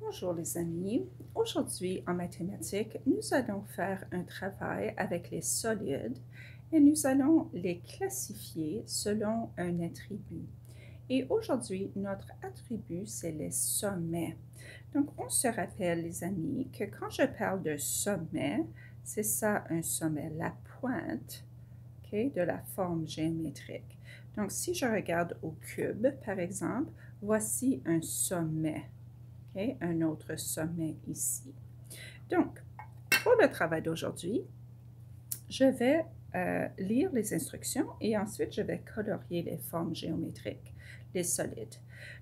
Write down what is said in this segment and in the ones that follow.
Bonjour les amis. Aujourd'hui en mathématiques, nous allons faire un travail avec les solides et nous allons les classifier selon un attribut. Et aujourd'hui, notre attribut, c'est les sommets. Donc, on se rappelle, les amis, que quand je parle de sommet, c'est ça un sommet, la pointe de la forme géométrique. Donc, si je regarde au cube, par exemple, voici un sommet. Un autre sommet ici. Donc, pour le travail d'aujourd'hui, je vais lire les instructions et ensuite je vais colorier les formes géométriques, les solides.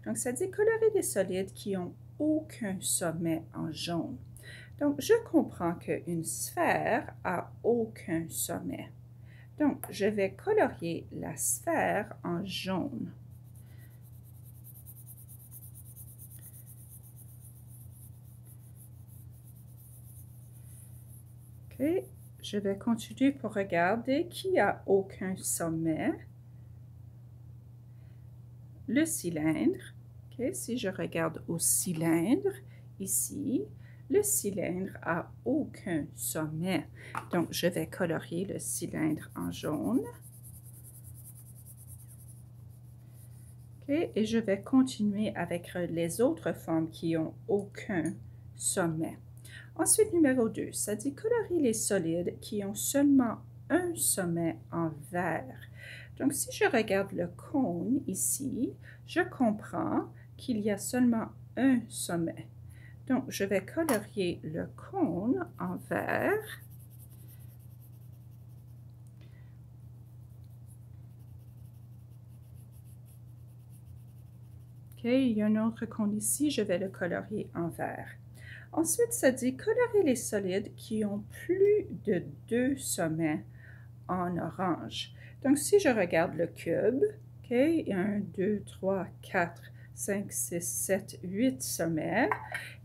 Donc, ça dit colorer les solides qui n'ont aucun sommet en jaune. Donc, je comprends qu'une sphère a aucun sommet. Donc, je vais colorier la sphère en jaune. OK, je vais continuer pour regarder qui a aucun sommet. Le cylindre. OK, si je regarde au cylindre, ici, le cylindre a aucun sommet. Donc, je vais colorier le cylindre en jaune. OK, et je vais continuer avec les autres formes qui n'ont aucun sommet. Ensuite, numéro 2, ça dit colorer les solides qui ont seulement un sommet en vert. Donc, si je regarde le cône ici, je comprends qu'il y a seulement un sommet. Donc, je vais colorier le cône en vert. OK, il y a un autre cône ici, je vais le colorier en vert. Ensuite, ça dit colorer les solides qui ont plus de 2 sommets en orange. Donc, si je regarde le cube, OK, 1, 2, 3, 4, 5, 6, 7, 8 sommets.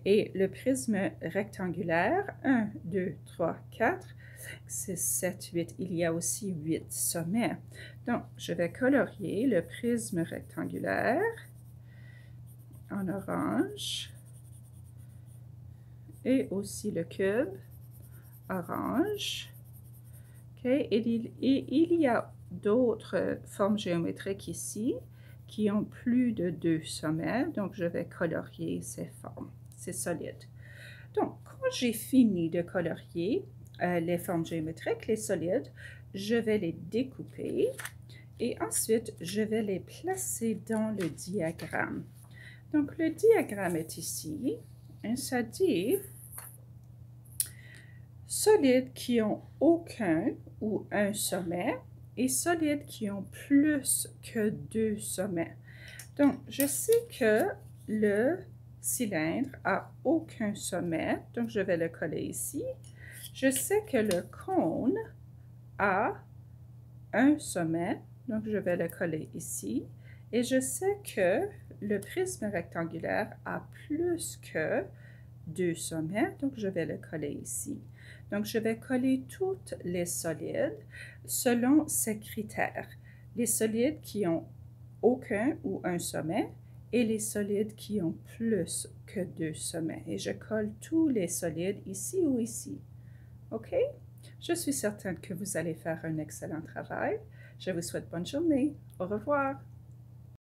Et le prisme rectangulaire, 1, 2, 3, 4, 5, 6, 7, 8. Il y a aussi 8 sommets. Donc, je vais colorier le prisme rectangulaire en orange et aussi le cube orange. Okay. Et il y a d'autres formes géométriques ici qui ont plus de 2 sommets, donc je vais colorier ces formes, ces solides. Donc, quand j'ai fini de colorier les formes géométriques, les solides, je vais les découper et ensuite je vais les placer dans le diagramme. Donc, le diagramme est ici et ça dit solides qui ont aucun ou un sommet et solides qui ont plus que 2 sommets. Donc, je sais que le cylindre a aucun sommet, donc je vais le coller ici. Je sais que le cône a un sommet, donc je vais le coller ici. Et je sais que le prisme rectangulaire a plus que 2 sommets, donc je vais le coller ici. Donc, je vais coller toutes les solides selon ces critères. Les solides qui ont aucun ou un sommet et les solides qui ont plus que 2 sommets. Et je colle tous les solides ici ou ici. OK? Je suis certaine que vous allez faire un excellent travail. Je vous souhaite bonne journée. Au revoir.